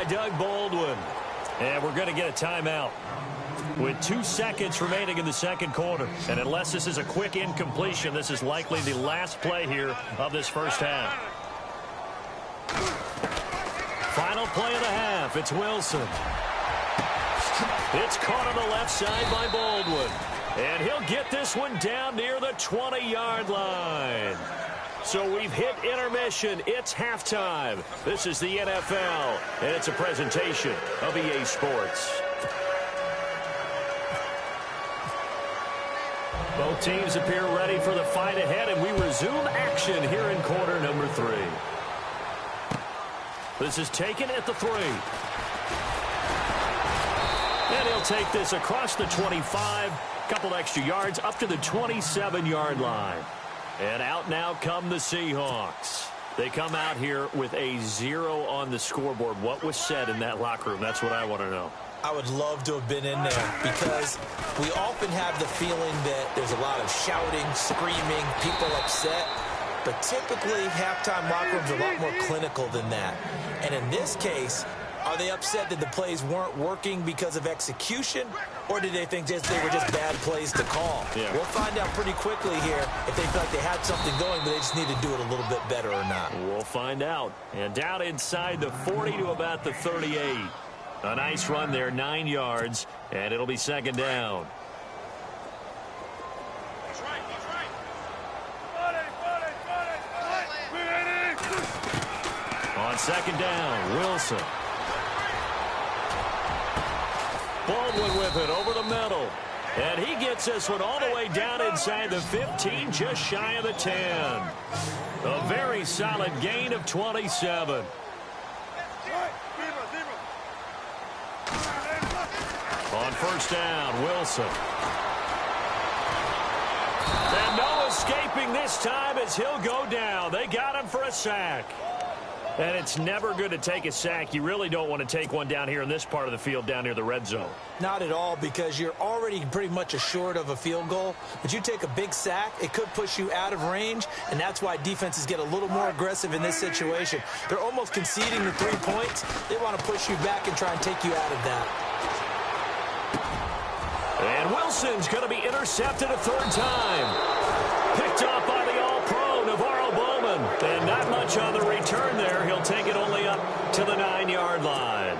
by Doug Baldwin. And we're going to get a timeout with 2 seconds remaining in the second quarter. And unless this is a quick incompletion, this is likely the last play here of this first half. Final play of the half. It's Wilson. It's caught on the left side by Baldwin. And he'll get this one down near the 20-yard line. So we've hit intermission. It's halftime. This is the NFL, and it's a presentation of EA Sports. Both teams appear ready for the fight ahead, and we resume action here in quarter number 3. This is taken at the 3. And he'll take this across the 25, couple extra yards up to the 27-yard line. And out now come the Seahawks. They come out here with a 0 on the scoreboard. What was said in that locker room? That's what I want to know. I would love to have been in there because we often have the feeling that there's a lot of shouting, screaming, people upset. But typically, halftime locker rooms are a lot more clinical than that. And in this case, are they upset that the plays weren't working because of execution, or did they think they were just bad plays to call? Yeah. We'll find out pretty quickly here if they feel like they had something going, but they just need to do it a little bit better or not. We'll find out. And down inside the 40 to about the 38. A nice run there, 9 yards, and it'll be second down. On second down, Wilson. Baldwin with it over the middle. And he gets this one all the way down inside the 15, just shy of the 10. A very solid gain of 27. On first down, Wilson. And no escaping this time as he'll go down. They got him for a sack. And it's never good to take a sack. You really don't want to take one down here in this part of the field down near the red zone. Not at all, because you're already pretty much assured of a field goal. But you take a big sack, it could push you out of range, and that's why defenses get a little more aggressive in this situation. They're almost conceding the 3 points. They want to push you back and try and take you out of that. And Wilson's going to be intercepted a third time. Picked off by the All-Pro, Navarro Bowman. And not much on the return there. He'll take it only up to the 9-yard line.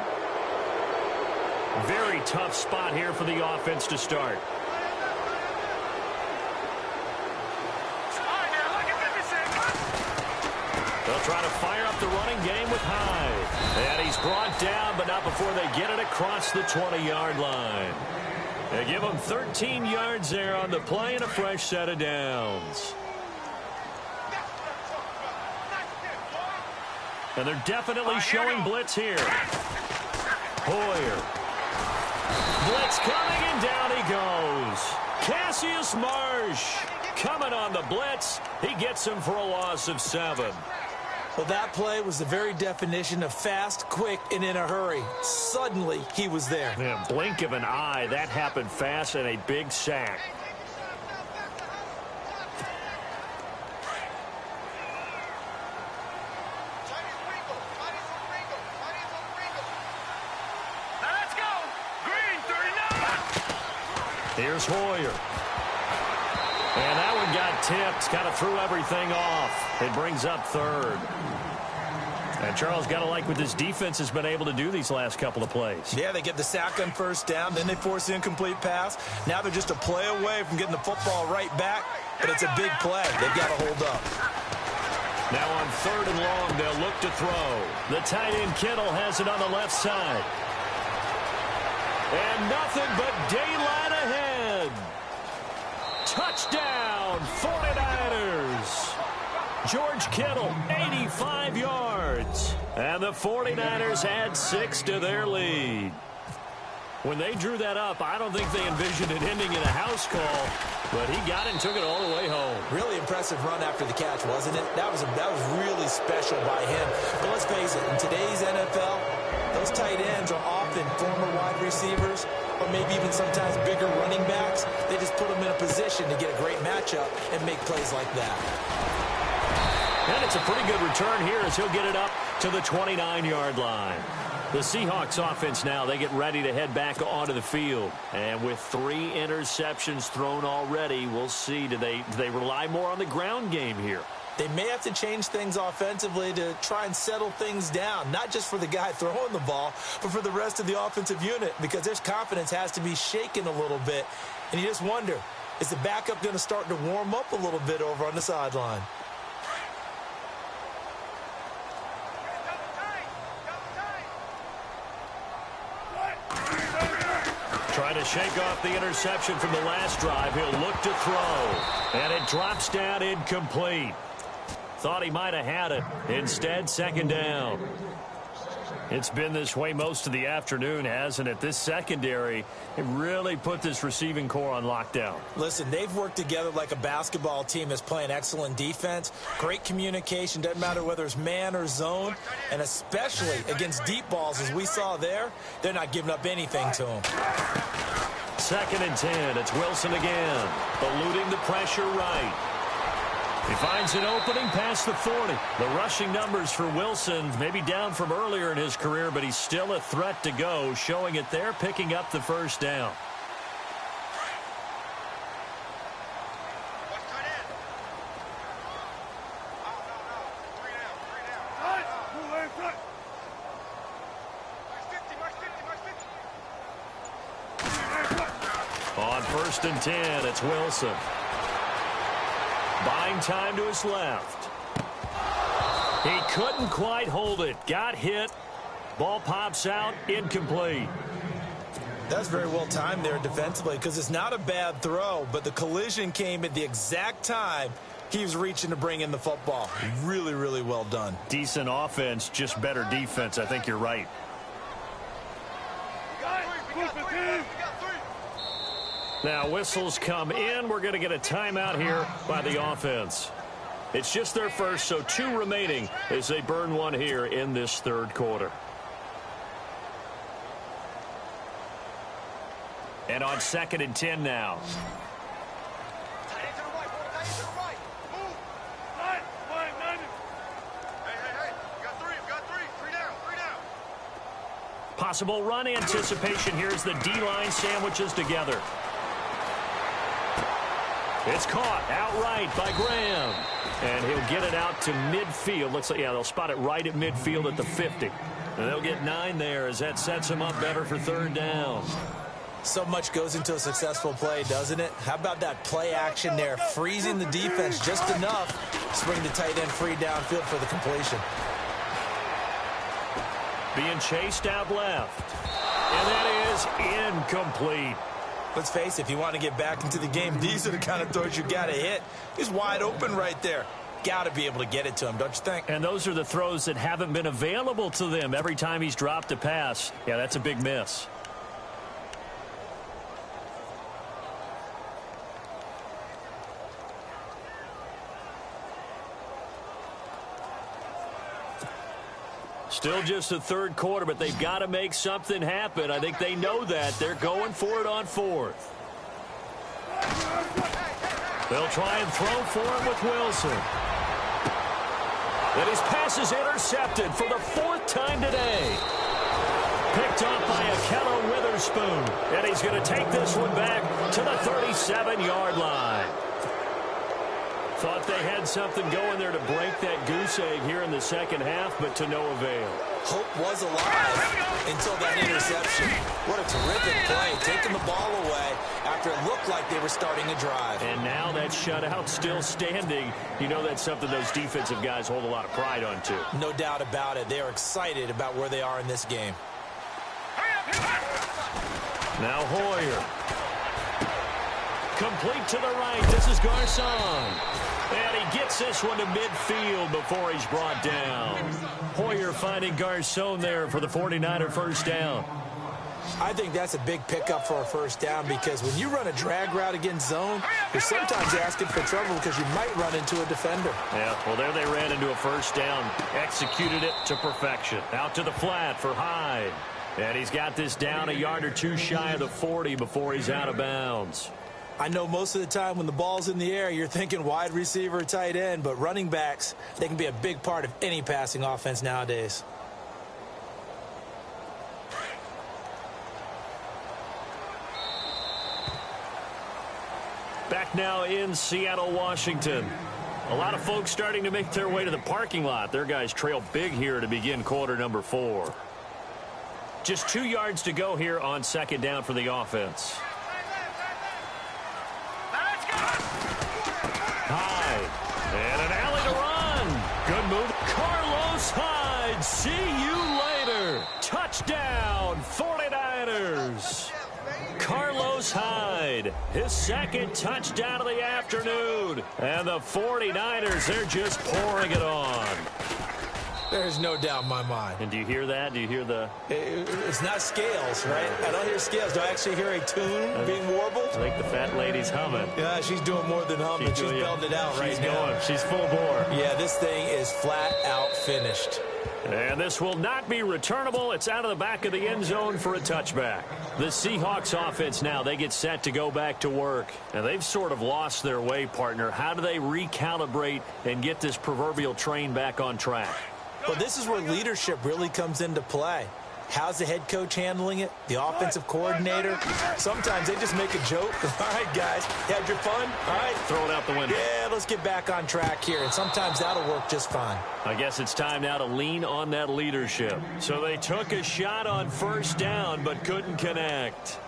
Very tough spot here for the offense to start. They'll try to fire up the running game with Hyde. And he's brought down, but not before they get it across the 20-yard line. They give him 13 yards there on the play and a fresh set of downs. And they're definitely showing blitz here. Hoyer. Blitz coming, and down he goes. Cassius Marsh coming on the blitz. He gets him for a loss of 7. Well, that play was the very definition of fast, quick, and in a hurry. Suddenly, he was there. Yeah, blink of an eye. That happened fast, and a big sack. Here's Hoyer. And that one got tipped. Kind of threw everything off. It brings up third. And Charles, got to like what this defense has been able to do these last couple of plays. Yeah, they get the sack on first down. Then they force the incomplete pass. Now they're just a play away from getting the football right back. But it's a big play. They've got to hold up. Now on third and long, they'll look to throw. The tight end Kittle has it on the left side. And nothing but daylight ahead. Touchdown, 49ers. George Kittle, 85 yards. And the 49ers add 6 to their lead. When they drew that up, I don't think they envisioned it ending in a house call, but he got it and took it all the way home. Really impressive run after the catch, wasn't it? That was really special by him. But let's face it, in today's NFL, those tight ends are often former wide receivers or maybe even sometimes bigger running backs. They just put them in a position to get a great matchup and make plays like that. And it's a pretty good return here as he'll get it up to the 29-yard line. The Seahawks offense now, they get ready to head back onto the field. And with 3 interceptions thrown already, we'll see. Do they rely more on the ground game here? They may have to change things offensively to try and settle things down, not just for the guy throwing the ball, but for the rest of the offensive unit, because their confidence has to be shaken a little bit. And you just wonder, is the backup going to start to warm up a little bit over on the sideline? Trying to shake off the interception from the last drive. He'll look to throw. And it drops down incomplete. Thought he might have had it. Instead, second down. It's been this way most of the afternoon, hasn't it? This secondary, it really put this receiving core on lockdown. Listen, they've worked together like a basketball team that's playing excellent defense. Great communication. Doesn't matter whether it's man or zone. And especially against deep balls, as we saw there, they're not giving up anything to them. 2nd and 10. It's Wilson again. Eluding the pressure right. He finds an opening past the 40. The rushing numbers for Wilson maybe down from earlier in his career, but he's still a threat to go, showing it there, picking up the first down. On 1st and 10, it's Wilson. Buying time to his left. He couldn't quite hold it. Got hit. Ball pops out. Incomplete. That's very well timed there defensively, because it's not a bad throw, but the collision came at the exact time he was reaching to bring in the football. Really, really well done. Decent offense, just better defense. I think you're right. Now, whistles come in. We're going to get a timeout here by the offense. It's just their first, so 2 remaining as they burn one here in this 3rd quarter. And on 2nd and 10 now. Possible run anticipation. Here's the D-line sandwiches together. It's caught outright by Graham. And he'll get it out to midfield. Looks like, yeah, they'll spot it right at midfield at the 50. And they'll get 9 there as that sets them up better for 3rd down. So much goes into a successful play, doesn't it? How about that play action there? Freezing the defense just enough to bring the tight end free downfield for the completion. Being chased out left. And that is incomplete. Let's face it, if you want to get back into the game, these are the kind of throws you got to hit. He's wide open right there. Got to be able to get it to him, don't you think? And those are the throws that haven't been available to them every time he's dropped a pass. Yeah, that's a big miss. Still just the 3rd quarter, but they've got to make something happen. I think they know that. They're going for it on 4th. They'll try and throw for him with Wilson. Then his pass is intercepted for the 4th time today. Picked up by Ahkello Witherspoon. And he's going to take this one back to the 37-yard line. Thought they had something going there to break that goose egg here in the 2nd half, but to no avail. Hope was alive until that interception. What a terrific play, taking the ball away after it looked like they were starting a drive. And now that shutout still standing. You know that's something those defensive guys hold a lot of pride on, too. No doubt about it. They are excited about where they are in this game. Now Hoyer. Complete to the right. This is Garcon. And he gets this one to midfield before he's brought down. Hoyer finding Garcon there for the 49er first down. I think that's a big pickup for a first down, because when you run a drag route against zone, you're sometimes asking for trouble because you might run into a defender. Yeah, well, there they ran into a first down. Executed it to perfection. Out to the flat for Hyde. And he's got this down a yard or 2 shy of the 40 before he's out of bounds. I know most of the time when the ball's in the air, you're thinking wide receiver, tight end, but running backs, they can be a big part of any passing offense nowadays. Back now in Seattle, Washington. A lot of folks starting to make their way to the parking lot. Their guys trail big here to begin quarter number 4. Just 2 yards to go here on second down for the offense. Hyde. And an alley to run. Good move. Carlos Hyde. See you later. Touchdown, 49ers. Carlos Hyde, his second touchdown of the afternoon. And the 49ers, they're just pouring it on. There's no doubt in my mind. And do you hear that? Do you hear the... It's not scales, right? I don't hear scales. Do I actually hear a tune being warbled? I think the fat lady's humming. Yeah, she's doing more than humming. She's belting it out right now. She's full bore. Yeah, this thing is flat out finished. And this will not be returnable. It's out of the back of the end zone for a touchback. The Seahawks offense now, they get set to go back to work. And they've sort of lost their way, partner. How do they recalibrate and get this proverbial train back on track? Well, this is where leadership really comes into play. How's the head coach handling it? The offensive coordinator? Sometimes they just make a joke. All right, guys, you had your fun? All right. Throw it out the window. Yeah, let's get back on track here. And sometimes that'll work just fine. I guess it's time now to lean on that leadership. So they took a shot on first down but couldn't connect.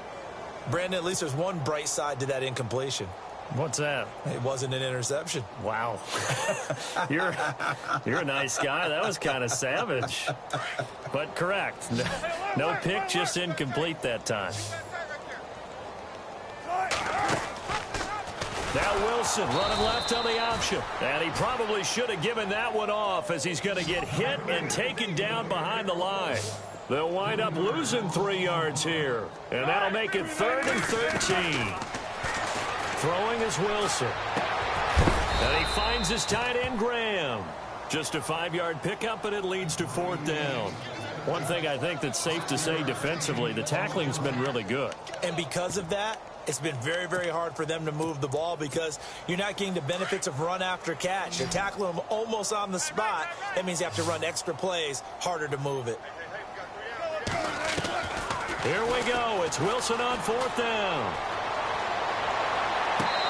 Brandon, at least there's one bright side to that incompletion. What's that? It wasn't an interception. Wow. You're a nice guy. That was kind of savage. But correct. No pick, just incomplete that time. Now Wilson running left on the option. And he probably should have given that one off as he's going to get hit and taken down behind the line. They'll wind up losing 3 yards here. And that'll make it 3rd and 13. Throwing is Wilson. And he finds his tight end, Graham. Just a 5-yard pickup, and it leads to 4th down. One thing I think that's safe to say defensively, the tackling's been really good. And because of that, it's been very, very hard for them to move the ball because you're not getting the benefits of run after catch. You're tackling them almost on the spot. That means you have to run extra plays, harder to move it. Here we go. It's Wilson on 4th down.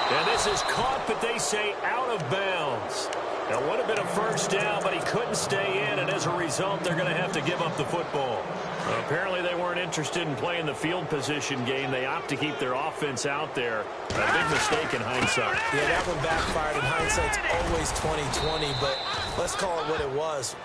And this is caught, but they say out of bounds. Now, would have been a first down, but he couldn't stay in, and as a result, they're going to have to give up the football. Well, apparently, they weren't interested in playing the field position game. They opt to keep their offense out there. A big mistake in hindsight. Yeah, that one backfired. In hindsight's always 20/20, but let's call it what it was.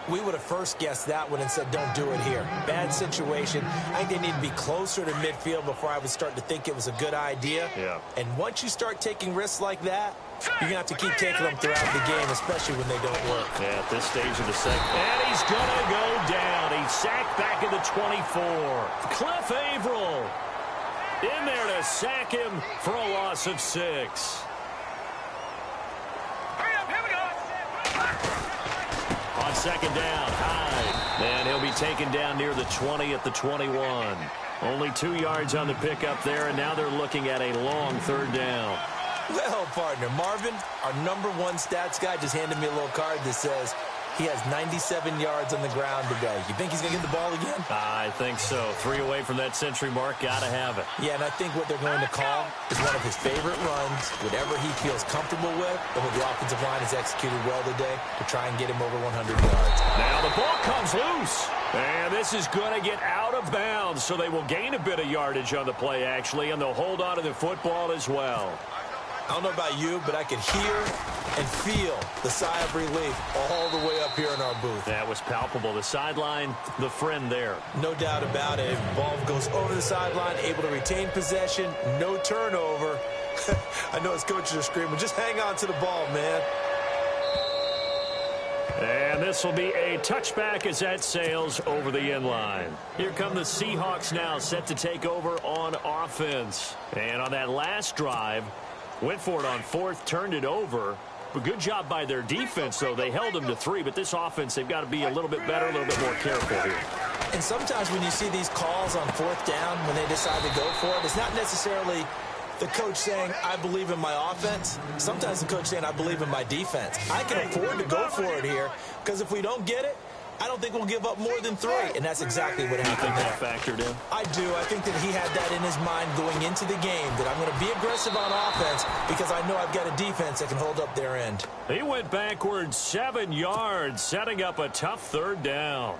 We would have first guessed that one and said, don't do it here. Bad situation. I think they need to be closer to midfield before I would start to think it was a good idea. Yeah. And once you start taking risks like that, you're going to have to keep taking them throughout the game, especially when they don't work. Yeah, at this stage of the second. And he's going to go down. He's sacked back at the 24. Cliff Averill in there to sack him for a loss of 6. On second down, Hyde. And he'll be taken down near the 20 at the 21. Only 2 yards on the pickup there, and now they're looking at a long 3rd down. Well, partner, Marvin, our #1 stats guy, just handed me a little card that says he has 97 yards on the ground today. You think he's going to get the ball again? I think so. 3 away from that century mark. Got to have it. Yeah, and I think what they're going to call is one of his favorite runs, whatever he feels comfortable with, and what the offensive line has executed well today to try and get him over 100 yards. Now the ball comes loose. And this is going to get out of bounds, so they will gain a bit of yardage on the play, actually, and they'll hold on to the football as well. I don't know about you, but I could hear and feel the sigh of relief all the way up here in our booth. That was palpable. The sideline, the friend there. No doubt about it. If the ball goes over the sideline, able to retain possession, no turnover. I know his coaches are screaming, just hang on to the ball, man. And this will be a touchback as that sails over the end line. Here come the Seahawks now, set to take over on offense. And on that last drive, went for it on 4th, turned it over. But good job by their defense, though. They held them to 3, but this offense, they've got to be a little bit better, a little bit more careful here. And sometimes when you see these calls on 4th down, when they decide to go for it, it's not necessarily the coach saying, I believe in my offense. Sometimes the coach saying, I believe in my defense. I can afford to go for it here because if we don't get it, I don't think we'll give up more than 3, and that's exactly what happened. You think that factored in? I do. I think that he had that in his mind going into the game, that I'm going to be aggressive on offense because I know I've got a defense that can hold up their end. He went backwards 7 yards, setting up a tough 3rd down.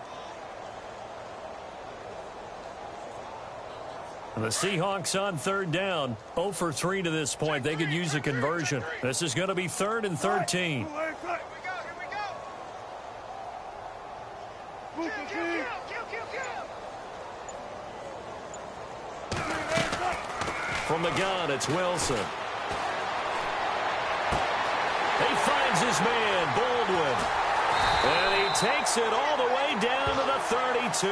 And the Seahawks on 3rd down, 0 for 3 to this point. They could use a conversion. This is going to be 3rd and 13. From the gun, it's Wilson. He finds his man, Baldwin. And he takes it all the way down to the 32.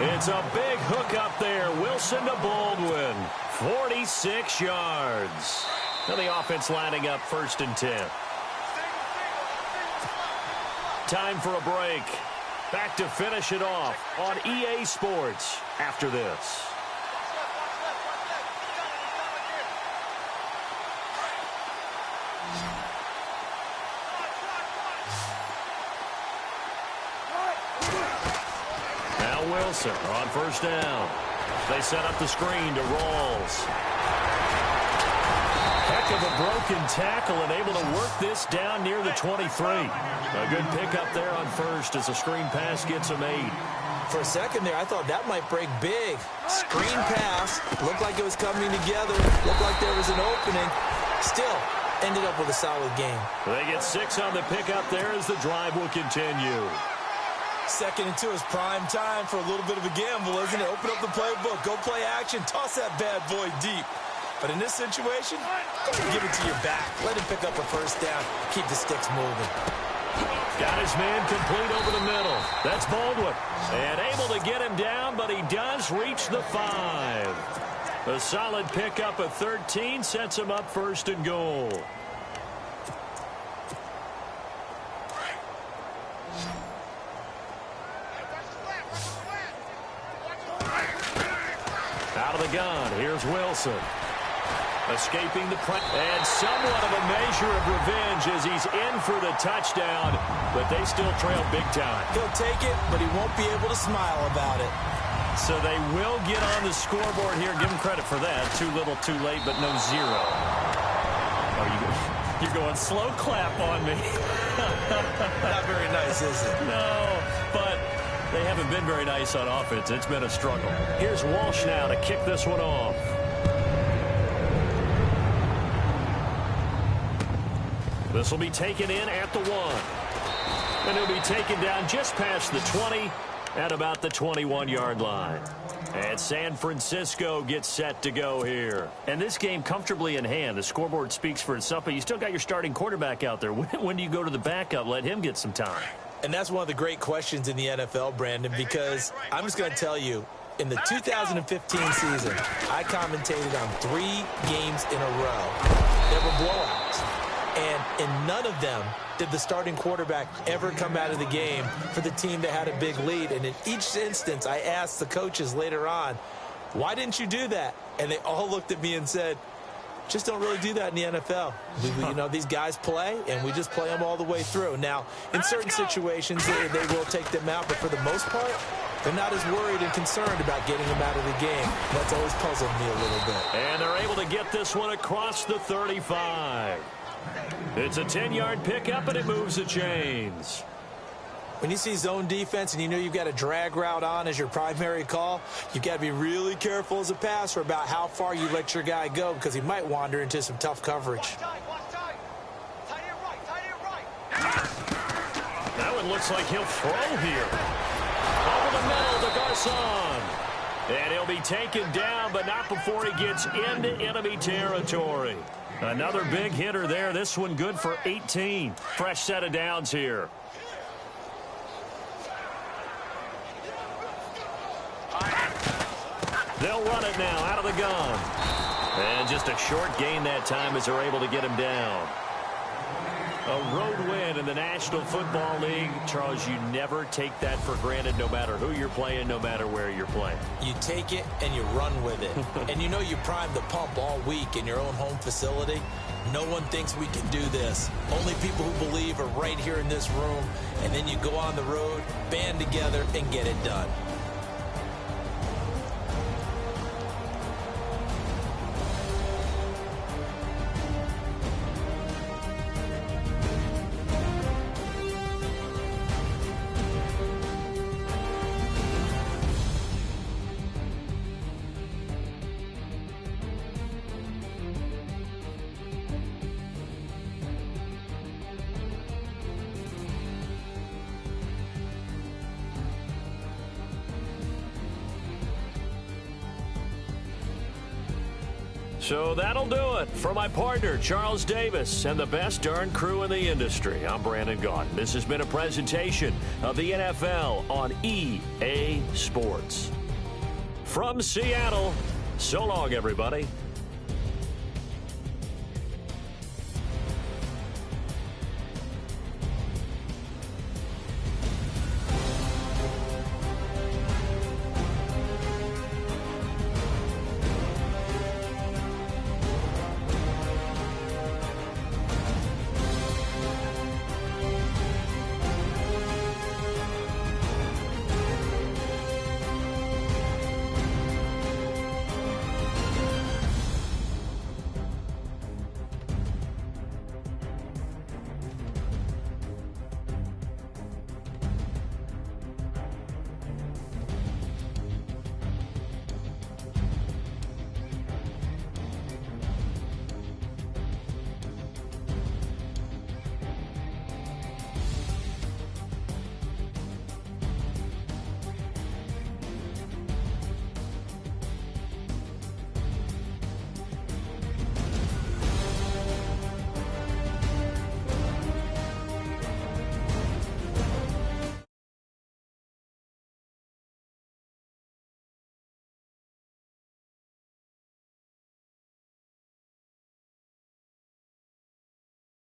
It's a big hook up there. Wilson to Baldwin. 46 yards. Now the offense lining up 1st and 10. Time for a break. Back to finish it off on EA Sports after this. Wilson on 1st down. They set up the screen to Rawls. Heck of a broken tackle and able to work this down near the 23. A good pickup there on 1st as a screen pass gets him 8. For a second there, I thought that might break big. Screen pass. Looked like it was coming together. Looked like there was an opening. Still ended up with a solid game. They get 6 on the pickup there as the drive will continue. 2nd and 2 is prime time for a little bit of a gamble, isn't it? Open up the playbook. Go play action. Toss that bad boy deep. But in this situation, give it to your back. Let him pick up a 1st down. Keep the sticks moving. Got his man complete over the middle. That's Baldwin. And able to get him down, but he does reach the 5. A solid pickup of 13 sets him up 1st and goal. Out of the gun, here's Wilson. Escaping the press. And somewhat of a measure of revenge as he's in for the touchdown, but they still trail big time. He'll take it, but he won't be able to smile about it. So they will get on the scoreboard here. Give him credit for that. Too little, too late, but no 0. Oh, you're going slow clap on me. Not very nice, is it? No, but they haven't been very nice on offense. It's been a struggle. Here's Walsh now to kick this one off. This will be taken in at the 1. And he'll be taken down just past the 20 at about the 21-yard line. And San Francisco gets set to go here. And this game comfortably in hand. The scoreboard speaks for itself, but you still got your starting quarterback out there. When do you go to the backup? Let him get some time. And that's one of the great questions in the NFL, Brandon, because I'm just going to tell you, in the 2015 season, I commentated on 3 games in a row. There were blowouts. And in none of them did the starting quarterback ever come out of the game for the team that had a big lead. And in each instance, I asked the coaches later on, why didn't you do that? And they all looked at me and said, just don't really do that in the NFL. You know, these guys play, and we just play them all the way through. Now, in certain situations, they will take them out, but for the most part, they're not as worried and concerned about getting them out of the game. That's always puzzled me a little bit. And they're able to get this one across the 35. It's a 10-yard pickup, and it moves the chains. When you see zone defense and you know you've got a drag route on as your primary call, you've got to be really careful as a passer about how far you let your guy go because he might wander into some tough coverage. That one looks like he'll throw here. Over the middle to Garcon. And he'll be taken down, but not before he gets into enemy territory. Another big hitter there. This one good for 18. Fresh set of downs here. They'll run it now out of the gun. And just a short gain that time as they're able to get him down. A road win in the National Football League. Charles, you never take that for granted no matter who you're playing, no matter where you're playing. You take it and you run with it. And you know you primed the pump all week in your own home facility. No one thinks we can do this. Only people who believe are right here in this room. And then you go on the road, band together, and get it done. So that'll do it. For my partner, Charles Davis, and the best darn crew in the industry, I'm Brandon Gaudin. This has been a presentation of the NFL on EA Sports. From Seattle, so long, everybody.